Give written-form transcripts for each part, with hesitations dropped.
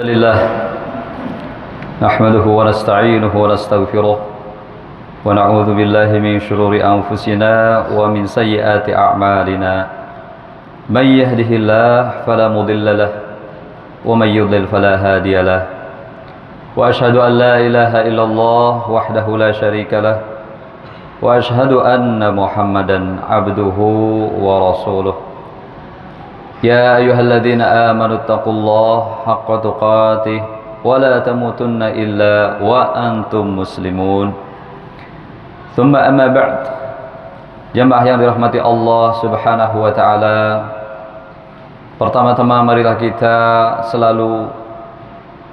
لله نحمده ونستعينه ونستغفره ونعوذ بالله من شرور أنفسنا ومن سيئات أعمالنا من يهده الله فلا مضل له ومن يضلل فلا هادي له وأشهد أن لا إله إلا الله وحده لا شريك له وأشهد أن محمدا عبده ورسوله يا أيها الذين آمنوا اتقوا الله حق تقاته ولا تموتن إلا وأنتم مسلمون ثم أما بعد. Jamaah yang dirahmati Allah Subhanahu wa taala, pertama-tama marilah kita selalu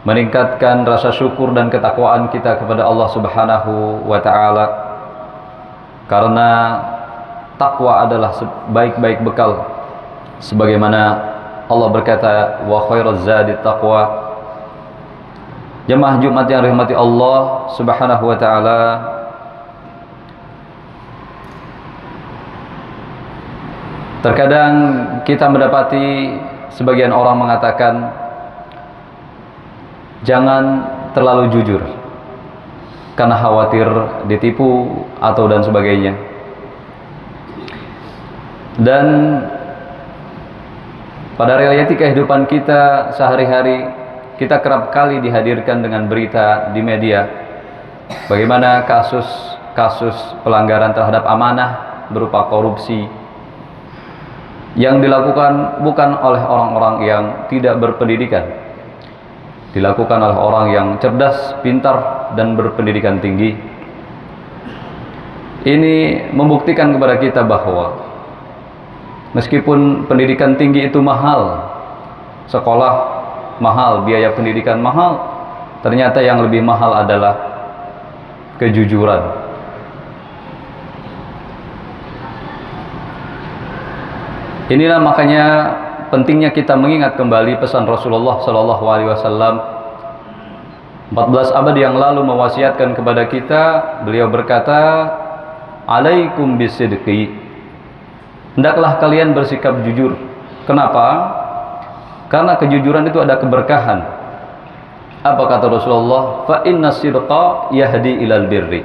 meningkatkan rasa syukur dan ketakwaan kita kepada Allah Subhanahu wa taala, karena takwa adalah sebaik-baik bekal. Sebagaimana Allah berkata, wa khairaz zadi taqwa. Jemaah Jumat yang dirahmati Allah Subhanahu wa taala, terkadang kita mendapati sebagian orang mengatakan jangan terlalu jujur karena khawatir ditipu atau dan sebagainya. Dan pada realiti kehidupan kita sehari-hari, kita kerap kali dihadirkan dengan berita di media bagaimana kasus pelanggaran terhadap amanah berupa korupsi yang dilakukan bukan oleh orang-orang yang tidak berpendidikan, dilakukan oleh orang yang cerdas, pintar, dan berpendidikan tinggi. Ini membuktikan kepada kita bahwa meskipun pendidikan tinggi itu mahal, sekolah mahal, biaya pendidikan mahal, ternyata yang lebih mahal adalah kejujuran. Inilah makanya pentingnya kita mengingat kembali pesan Rasulullah Shallallahu Alaihi Wasallam 14 abad yang lalu mewasiatkan kepada kita. Beliau berkata, "Alaikum bisidqi." Hendaklah kalian bersikap jujur. Kenapa? Karena kejujuran itu ada keberkahan. Apa kata Rasulullah? Fa inna sidqa yahdi ilal birri.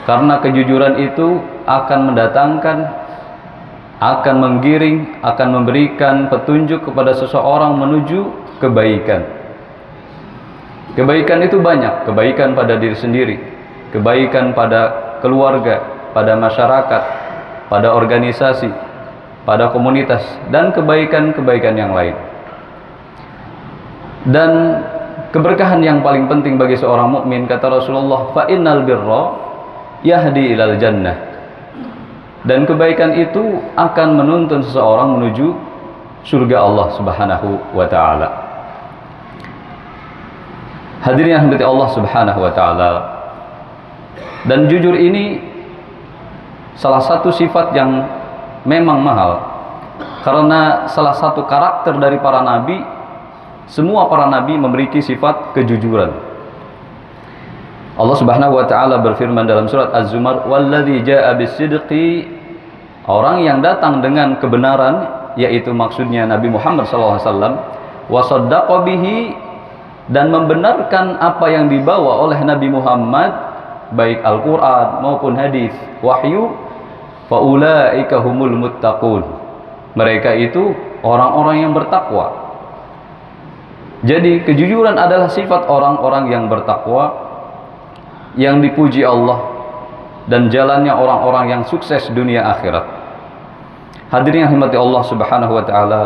Karena kejujuran itu akan mendatangkan, akan menggiring, akan memberikan petunjuk kepada seseorang menuju kebaikan. Kebaikan itu banyak. Kebaikan pada diri sendiri, kebaikan pada keluarga, pada masyarakat, pada organisasi, pada komunitas, dan kebaikan-kebaikan yang lain. Dan keberkahan yang paling penting bagi seorang mukmin, kata Rasulullah, fa innal birra yahdi ilal jannah. Dan kebaikan itu akan menuntun seseorang menuju surga Allah Subhanahu wa taala. Hadirin yang dirahmati Allah Subhanahu wa taala, dan jujur ini salah satu sifat yang memang mahal, karena salah satu karakter dari para nabi, semua para nabi memiliki sifat kejujuran. Allah Subhanahu wa taala berfirman dalam surat Az-Zumar, "Walladzi jaa'a bis-sidqi", orang yang datang dengan kebenaran, yaitu maksudnya Nabi Muhammad SAW, "wa saddaqa bihi", dan membenarkan apa yang dibawa oleh Nabi Muhammad, baik Al-Quran maupun hadis wahyu, faulaika humul muttaqun, mereka itu orang-orang yang bertakwa. Jadi kejujuran adalah sifat orang-orang yang bertakwa, yang dipuji Allah, dan jalannya orang-orang yang sukses dunia akhirat. Hadirin yang dirahmati Allah Subhanahu wa taala,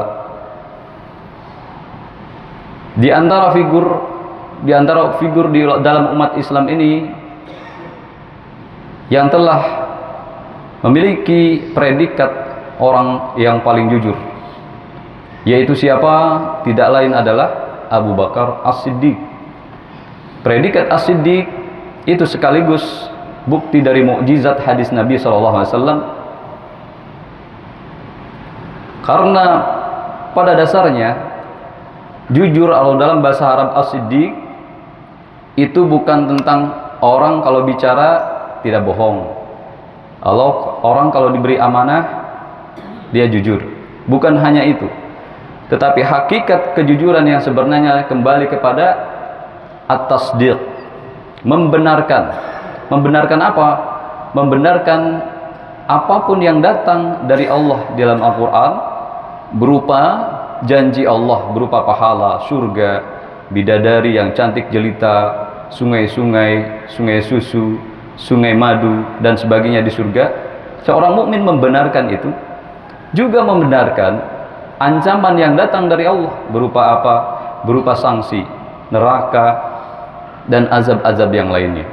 di antara figur di dalam umat Islam ini yang telah memiliki predikat orang yang paling jujur, yaitu siapa? Tidak lain adalah Abu Bakar As-Siddiq. Predikat As-Siddiq itu sekaligus bukti dari mukjizat hadis Nabi SAW, karena pada dasarnya jujur atau dalam bahasa Arab As-Siddiq itu bukan tentang orang kalau bicara tidak bohong, orang kalau diberi amanah dia jujur. Bukan hanya itu, Tetapi hakikat kejujuran yang sebenarnya kembali kepada at-tasdiq, membenarkan. Membenarkan apa? Membenarkan apapun yang datang dari Allah di dalam Al-Quran berupa janji Allah, berupa pahala, surga, bidadari yang cantik jelita, sungai-sungai, sungai susu, sungai madu, dan sebagainya di surga. Seorang mukmin membenarkan itu, juga membenarkan ancaman yang datang dari Allah berupa apa? Berupa sanksi, neraka, dan azab-azab yang lainnya.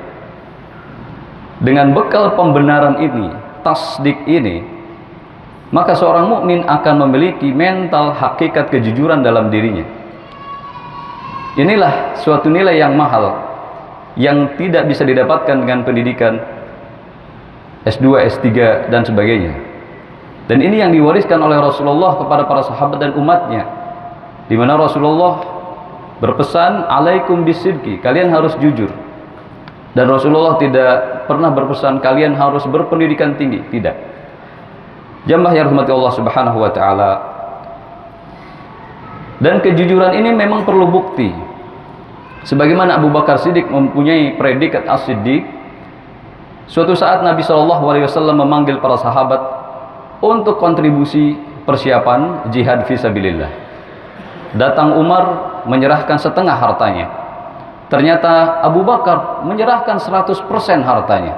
Dengan bekal pembenaran ini, tasdik ini, maka seorang mukmin akan memiliki mental hakikat kejujuran dalam dirinya. Inilah suatu nilai yang mahal yang tidak bisa didapatkan dengan pendidikan S2, S3 dan sebagainya. Dan ini yang diwariskan oleh Rasulullah kepada para sahabat dan umatnya, di mana Rasulullah berpesan, alaikum bisidqi, kalian harus jujur. Dan Rasulullah tidak pernah berpesan kalian harus berpendidikan tinggi, tidak. Jamaah yang rahmati Allah Subhanahu wa taala. Dan kejujuran ini memang perlu bukti. Sebagaimana Abu Bakar Siddiq mempunyai predikat as-siddiq. Suatu saat Nabi SAW memanggil para sahabat untuk kontribusi persiapan jihad fisabilillah. Datang Umar menyerahkan setengah hartanya. Ternyata Abu Bakar menyerahkan 100% hartanya.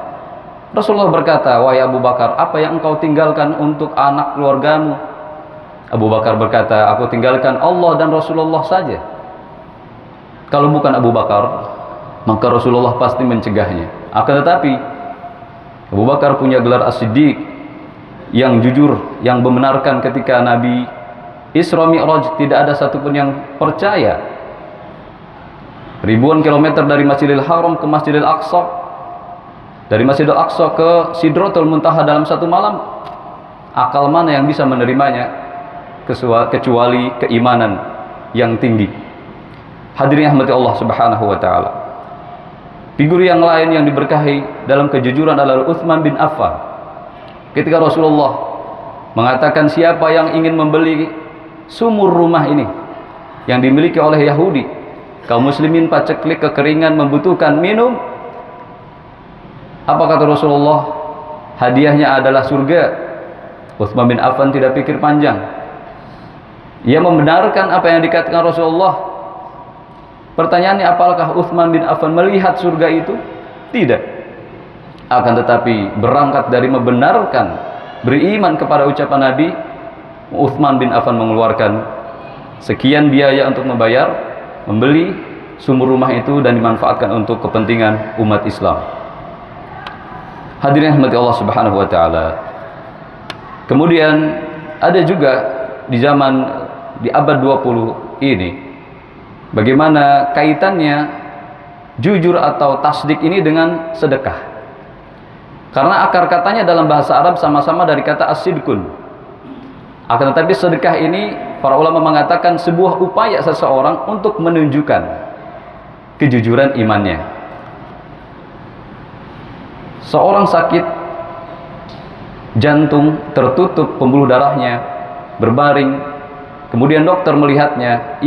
Rasulullah berkata, wahai Abu Bakar, apa yang engkau tinggalkan untuk anak keluargamu? Abu Bakar berkata, aku tinggalkan Allah dan Rasulullah saja. Kalau bukan Abu Bakar, maka Rasulullah pasti mencegahnya. Akan tetapi Abu Bakar punya gelar as-siddiq, yang jujur, yang membenarkan ketika Nabi Isra Mi'raj tidak ada satupun yang percaya. Ribuan kilometer dari Masjidil Haram ke Masjidil Aqsa, dari Masjidil Aqsa ke Sidratul Muntaha dalam satu malam. Akal mana yang bisa menerimanya kecuali keimanan yang tinggi. Hadirin rahmati Allah Subhanahu wa taala. Figur yang lain yang diberkahi dalam kejujuran adalah Utsman bin Affan. Ketika Rasulullah mengatakan siapa yang ingin membeli sumur rumah ini yang dimiliki oleh Yahudi, kaum muslimin paceklik kekeringan membutuhkan minum, apa kata Rasulullah? Hadiahnya adalah surga. Utsman bin Affan tidak pikir panjang. Ia membenarkan apa yang dikatakan Rasulullah. Pertanyaannya, apakah Utsman bin Affan melihat surga itu? Tidak. Akan tetapi berangkat dari membenarkan, beriman kepada ucapan Nabi, Utsman bin Affan mengeluarkan sekian biaya untuk membayar, membeli sumur rumah itu dan dimanfaatkan untuk kepentingan umat Islam. Hadirin rahmati Allah Subhanahu wa taala. Kemudian ada juga di abad 20 ini, bagaimana kaitannya jujur atau tasdik ini dengan sedekah. Karena akar katanya dalam bahasa Arab sama-sama dari kata as-sidqun. Akan tetapi sedekah ini para ulama mengatakan sebuah upaya seseorang untuk menunjukkan kejujuran imannya. Seorang sakit jantung, tertutup pembuluh darahnya, berbaring, kemudian dokter melihatnya,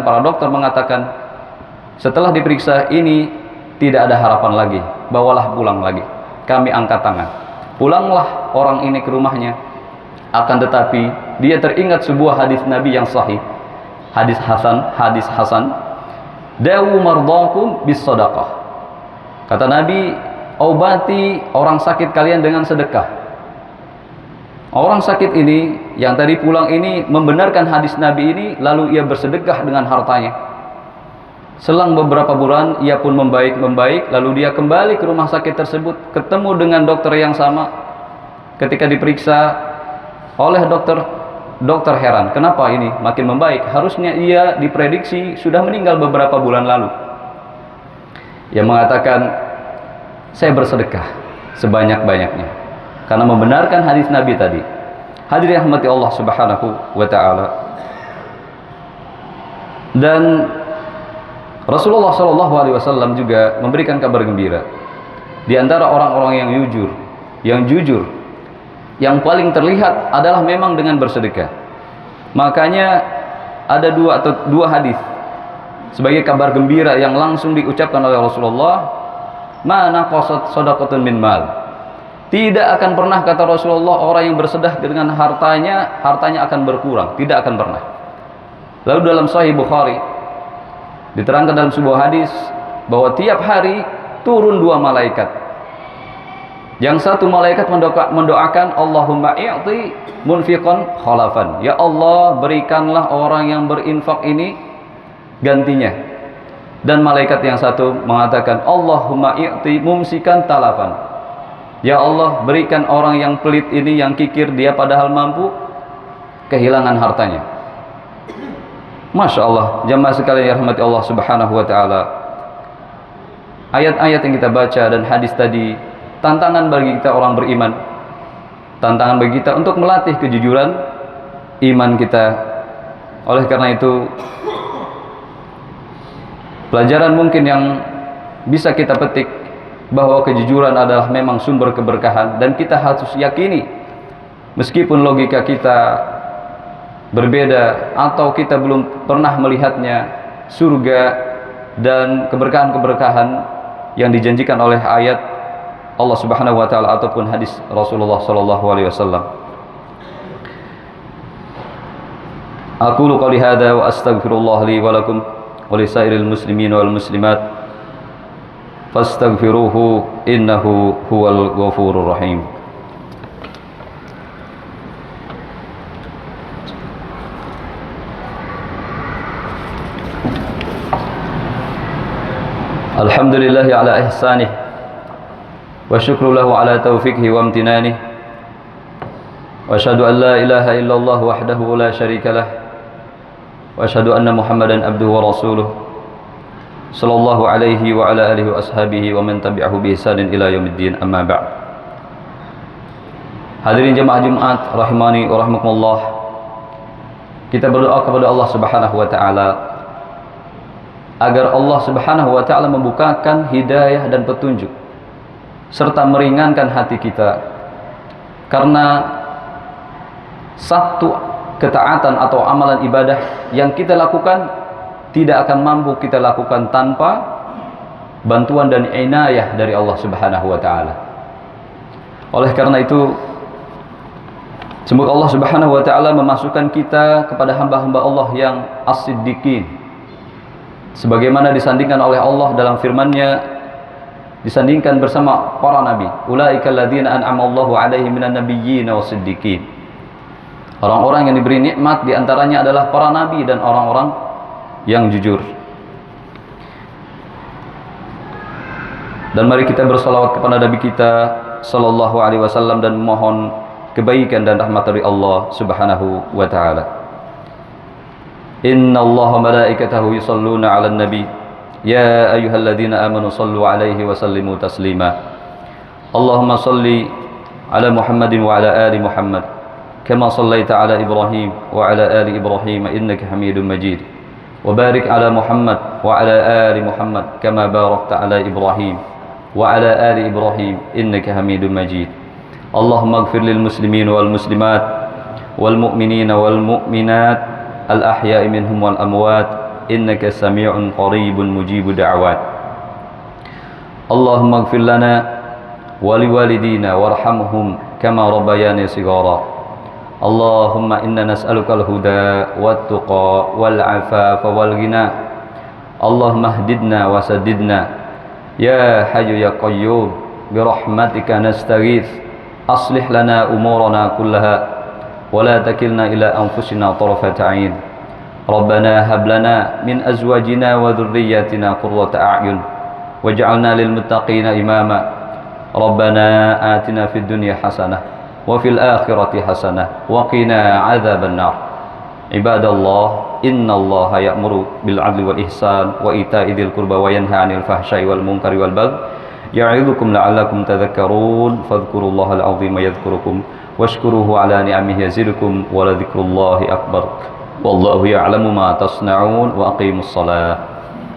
para dokter mengatakan, setelah diperiksa ini tidak ada harapan lagi, bawalah pulang lagi, kami angkat tangan. Pulanglah orang ini ke rumahnya. Akan tetapi dia teringat sebuah hadis Nabi yang sahih, hadis Hasan, dawu mardakum bis sadaqah. Kata Nabi, obati orang sakit kalian dengan sedekah. Orang sakit ini yang tadi pulang ini membenarkan hadis Nabi ini, lalu ia bersedekah dengan hartanya. Selang beberapa bulan ia pun membaik, lalu dia kembali ke rumah sakit tersebut, ketemu dengan dokter yang sama. Ketika diperiksa oleh dokter heran, kenapa ini makin membaik? Harusnya ia diprediksi sudah meninggal beberapa bulan lalu. Ia mengatakan, saya bersedekah sebanyak-banyaknya karena membenarkan hadis Nabi tadi. Hadirin rahmati Allah Subhanahu wa taala. Dan Rasulullah SAW juga memberikan kabar gembira. Di antara orang-orang yang jujur, yang paling terlihat adalah memang dengan bersedekah. Makanya ada dua hadis sebagai kabar gembira yang langsung diucapkan oleh Rasulullah, mana qasat shadaqatun min mal. Tidak akan pernah, kata Rasulullah, orang yang bersedekah dengan hartanya akan berkurang, tidak akan pernah. Lalu dalam Sahih Bukhari diterangkan dalam sebuah hadis bahwa tiap hari turun dua malaikat. Yang satu malaikat mendoakan, Allahumma i'ti munfiqan khalafan. Ya Allah, berikanlah orang yang berinfak ini gantinya. Dan malaikat yang satu mengatakan, Allahumma i'ti mumsikan talafan. Ya Allah, berikan orang yang pelit ini, yang kikir, dia padahal mampu, kehilangan hartanya. Masya Allah, jamaah sekalian yang rahmati Allah subhanahu wa ta'ala. Ayat-ayat yang kita baca dan hadis tadi, tantangan bagi kita orang beriman, tantangan bagi kita untuk melatih kejujuran iman kita. Oleh karena itu, pelajaran mungkin yang bisa kita petik bahwa kejujuran adalah memang sumber keberkahan, dan kita harus yakini meskipun logika kita berbeda atau kita belum pernah melihatnya, surga dan keberkahan-keberkahan yang dijanjikan oleh ayat Allah Subhanahu wa taala ataupun hadis Rasulullah sallallahu alaihi wasallam. Aqulu qouli hadza wa astaghfirullah li wa lakum wa li sairil muslimin wal muslimat fastaghfiruhu innahu huwal ghafurur rahim. Alhamdulillahi ala ihsanih wa syukru lahu ala taufiqihi wa amtinanih wa asyhadu an la ilaha illallah wahdahu la syarika lah wa asyhadu anna Muhammadan abduhu wa rasuluh sallallahu alaihi wa ala alihi wa ashabihi wa man tabi'ahu bi ihsanin ila yaumiddin, amma ba'd. Hadirin jemaah Jumat rahimani wa rahmakumullah, kita berdoa kepada Allah Subhanahu wa taala agar Allah Subhanahu wa taala membukakan hidayah dan petunjuk serta meringankan hati kita, karena satu ketaatan atau amalan ibadah yang kita lakukan tidak akan mampu kita lakukan tanpa bantuan dan inayah dari Allah Subhanahu wa taala. Oleh karena itu, semoga Allah Subhanahu wa taala memasukkan kita kepada hamba-hamba Allah yang as-siddiqin, sebagaimana disandingkan oleh Allah dalam firman-Nya, disandingkan bersama para nabi. Ulaikal ladzina an'ama Allahu 'alaihim minan nabiyyin was-siddiqin. Orang-orang yang diberi nikmat di antaranya adalah para nabi dan orang-orang yang jujur. Dan mari kita bersalawat kepada Nabi kita sallallahu alaihi wasallam dan memohon kebaikan dan rahmat dari Allah Subhanahu wa taala. Innallaha malaikatahu yusholluna 'alan nabi ya ayyuhalladzina amanu shallu 'alaihi wa sallimu taslima. Allahumma shalli 'ala Muhammadin wa 'ala ali Muhammad kama shallaita 'ala Ibrahim wa 'ala ali Ibrahim innaka Hamidum Majid. وبارك على محمد وعلى آل محمد كما باركت على إبراهيم وعلى آل إبراهيم إنك حميد مجيد. اللهم اغفر للمسلمين والمسلمات والمؤمنين والمؤمنات الأحياء منهم والأموات إنك سميع قريب مجيب دعوات. اللهم اغفر لنا ولوالدينا وارحمهم كما ربياني صغارا. Allahumma inna nas'alukal huda wat-tuqa wal-'afafa wal-ghina. Allahumma hdidna wa saddidna ya hayyu ya qayyum bi rahmatika nastaghits. Aslih lana umurana kullaha wa la takilna ila anfusina tarfata 'ain. Rabbana hab lana min azwajina wa dhurriyyatina qurrata a'yun waj'alna lil muttaqina imama. Rabbana atina fid dunya hasanah wa fil akhirati hasanah wa qina adzaban nar. Ibadallah, innallaha ya'muru bil 'adli wal ihsan wa ita'i dzil qurba wa yanha 'anil fahsya'i wal munkari wal baghi ya'idzukum la'allakum tadhakkarun. Fadhkurullahal 'azima yadhkurukum washkuruhu 'ala ni'amihi yazidukum wa la dzikrullahi akbar. Wallahu ya'lamu ma tasna'un wa aqimus shalah.